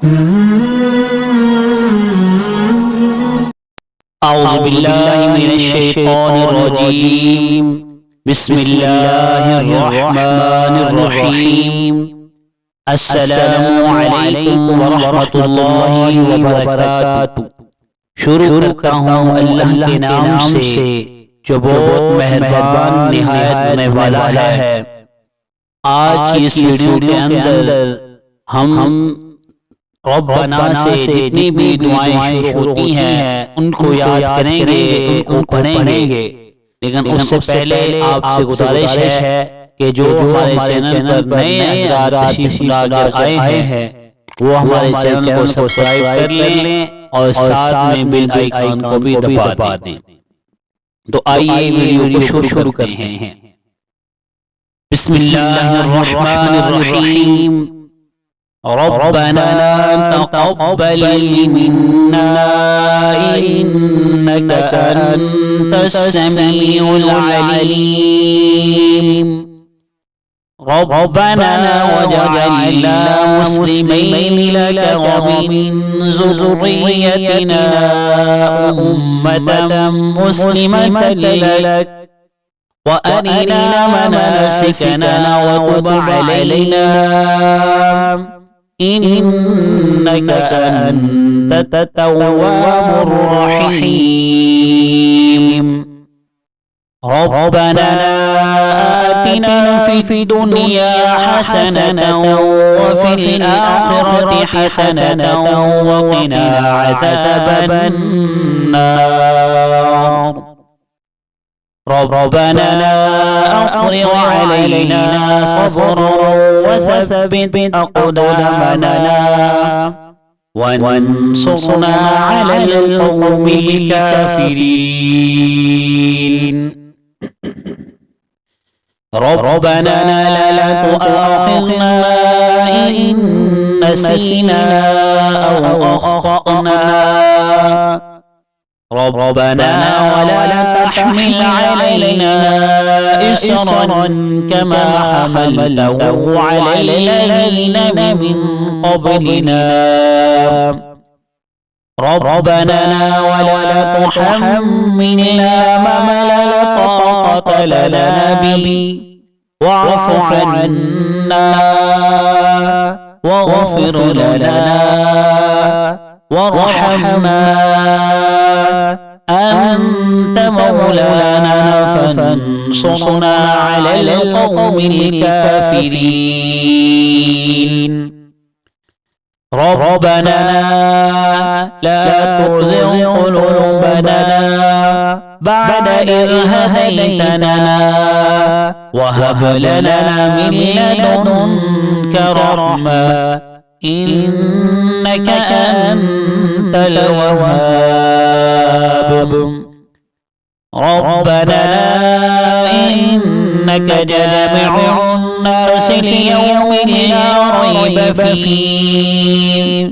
أعوذ بالله من الشيطان الرجيم. بسم الله الرحمن الرحيم. السلام عليكم ورحمة الله وبركاته। शुरू करता हूँ अल्लाह के नाम से जो बहुत मेहरबान निहायत में वाला है। आज की इस वीडियो के अंदर हम रब्बना से जितनी भी दुआएं शुरू होती हैं उनको याद करेंगे, उनको पढ़ेंगे। लेकिन उससे पहले आपसे गुजारिश है कि जो हमारे चैनल पर नए हज़रात तशरीफ लाकर आए हैं वो हमारे चैनल को सब्सक्राइब कर लें और साथ में बेल आइकन को भी दबा दें। तो आइए वीडियो को शुरू करते हैं। बिस्मिल्लाहिर्रहमानिर्रहीम। रब्बना तक़ब्बल मिन्ना इन्नका अंतस समीउल अलीम। रब्बना वजअलना मुस्लिमैन लक वमिन ज़ुर्रिय्यतिना उम्मतन मुस्लिमतन लक वअरिना मनासिकना वतुब अलैना इन्नका अंतत तव्वाबुर रहीम। रब्बना आतिना फी दुनिया हसनतन वफिल आखिरति हसनतन वक़िना अज़ाबन नार। रब्बना अफ़्रिग़ अलैना सब्रन वثبت أقدامنا وانصرنا على القوم الكافرين। ربنا لا تؤاخذنا إن نسينا أو أخطأنا ربنا ولا تحمل علينا إصرا كما حملته على الذين من قبلنا ربنا ولا تحملنا ما لا طاقة لنا به واعف عنا واغفر لنا وارحمنا أنت مولانا فانصرنا على القوم الكافرين। ربنا لا تزغ قلوبنا بعد إذ هديتنا وهب لنا من لدنك رحمة إنك أنت الوهاب। ربنا إنك جامع الناس ليوم لا ريب فيه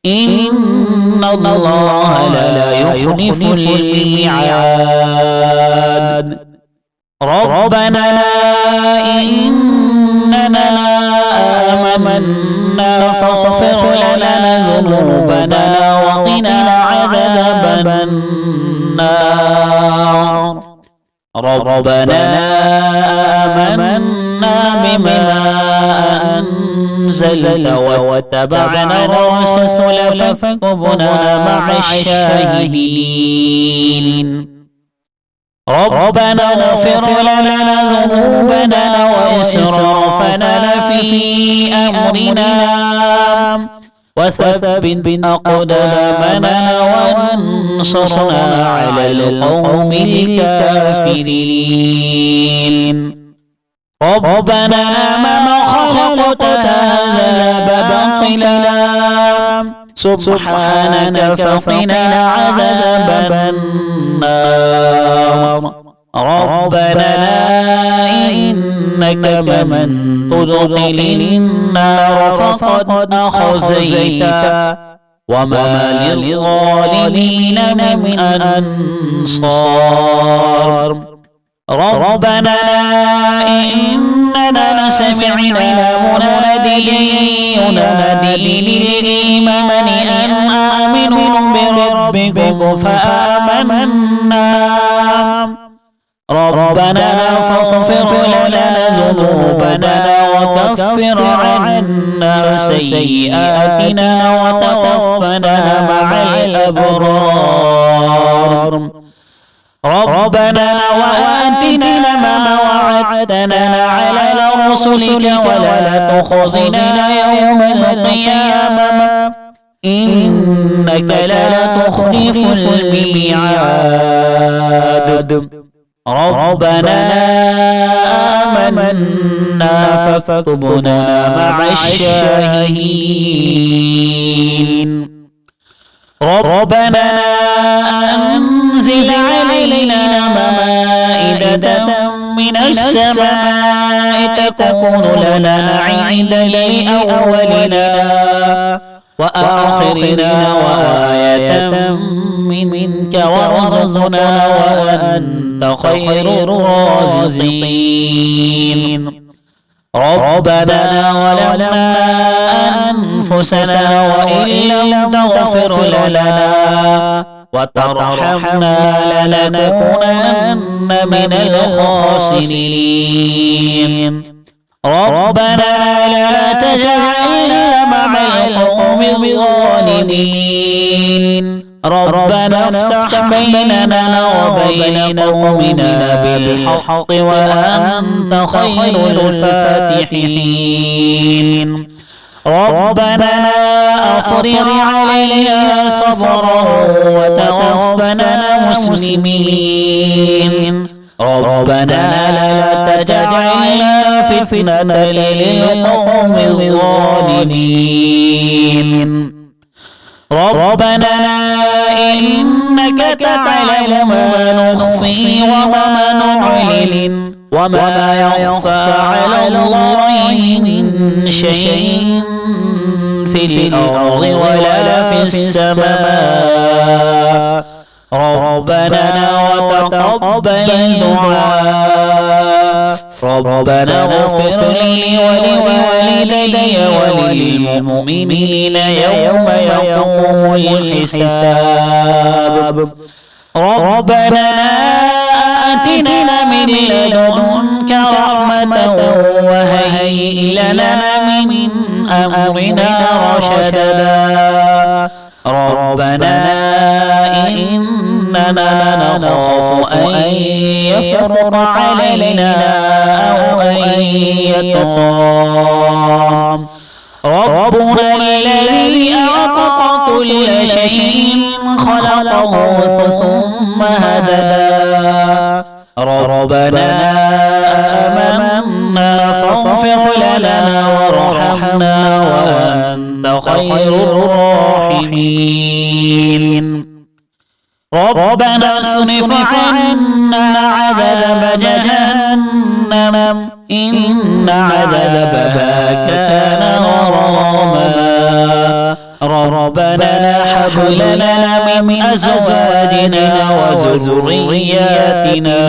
إن الله لا يخلف الميعاد। ربنا إننا آمنا فاغفر لنا ذنوبنا وقنا عذاب النار। ربنا آمنا بما أنزلت واتبعنا الرسول فاكتبنا مع الشاهدين। ربنا اغفر لنا ذنوبنا وإسرافنا في أمرنا وثبت أقدامنا وانصرنا على القوم الكافرين. ربنا ما خلقت هذا باطلا سبحانك فقنا عذاب النار. ربنا إنك من تدخل النار فقد أخزيته وما للظالمين من أنصار. ربنا إن إننا سمعنا مناديا ينادي للإيمان أن آمنوا بربكم فآمنا ربنا فاغفر لنا ذنوبنا وكفر عنا سيئاتنا وتوفنا مع الأبرار ربنا وآتنا ما وعدتنا على رسلك ولا تخزنا يوم القيامة إنك لا تخلف الميعاد ربنا آمنا فاكتبنا مع الشاهدين ربنا أنزل علينا مائدة من السماء تكون لنا عيدا لأولنا وآخرنا وآية منك وارزقنا وأنت خير الرازقين ربنا ظلمنا أنفسنا وإن لم تغفر لنا وترحمنا لنكونن من الخاسرين ربنا لا تجعلنا مع القوم الظالمين ربنا افتح بيننا وبين قومنا بالحق وأنت خير الفاتحين ربنا أفرغ علينا صبرا وتوفنا مسلمين ربنا لا تجعلنا فتنة للقوم الظالمين ربنا إنك تعلم ما نخفي وما نعلن وما يخفى على الله من شيء في الأرض ولا في السماء ربنا وتقبل دعاء ربنا اغفر لي ولوالدي وللمؤمنين يوم يقوم الحساب ربنا آتنا من لدنك رحمة وهيئ لنا من أمرنا رشدا ربنا إننا نخاف أن يفرط علينا أو أن يطغى ربنا الذي أعطى كل شيء خلقه ثم هدى ربنا آمنا فاغفر لنا وارحمنا وأنت خير الراحمين ربنا اصرف عنا عذاب جهنم إن عذابها كان غراما ربنا هب لنا من أزواجنا وذرياتنا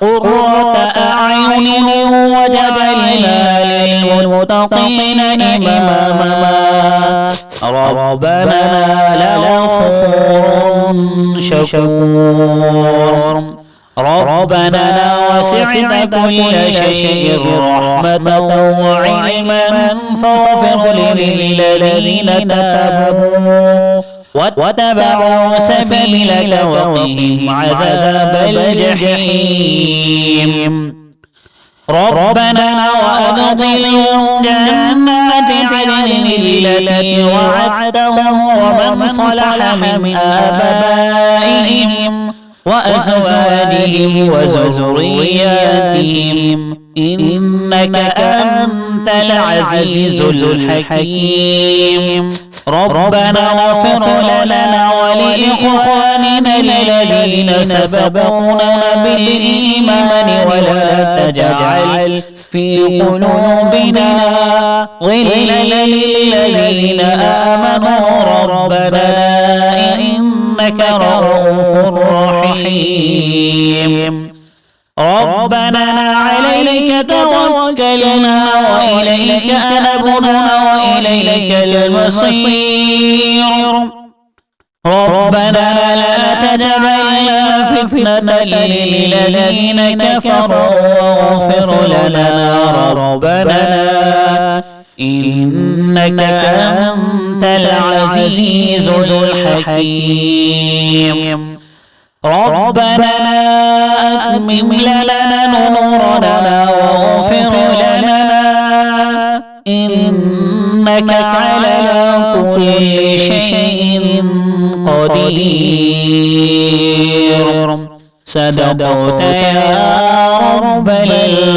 قرة أعين واجعلنا للمتقين إماما ربنا لغفور شكور ربنا وسعت كل شيء رحمة وعلما فاغفر للذين تابوا واتبعوا سبيلك وقهم عذاب الجحيم ربنا وأدخلهم جنات عدن التي وعدتهم ومن صلح من آبائهم وأزواجهم وذرياتهم إنك أنت العزيز الحكيم ربنا اغفر لنا ولإخواننا الذين سبقونا بالإيمان ولا تجعل في قلوبنا غلا للذين آمنوا ربنا إنك رؤوف رحيم ربنا عليك توكلنا وإليك أنبنا وإليك المصير ربنا لا تجعلنا فتنة للذين كفروا واغفر لنا ربنا إنك أنت العزيز الحكيم ربنا أتمم لنا نورنا واغفر لنا إنك على كل شيء قدير صدقت يا رب العالمين.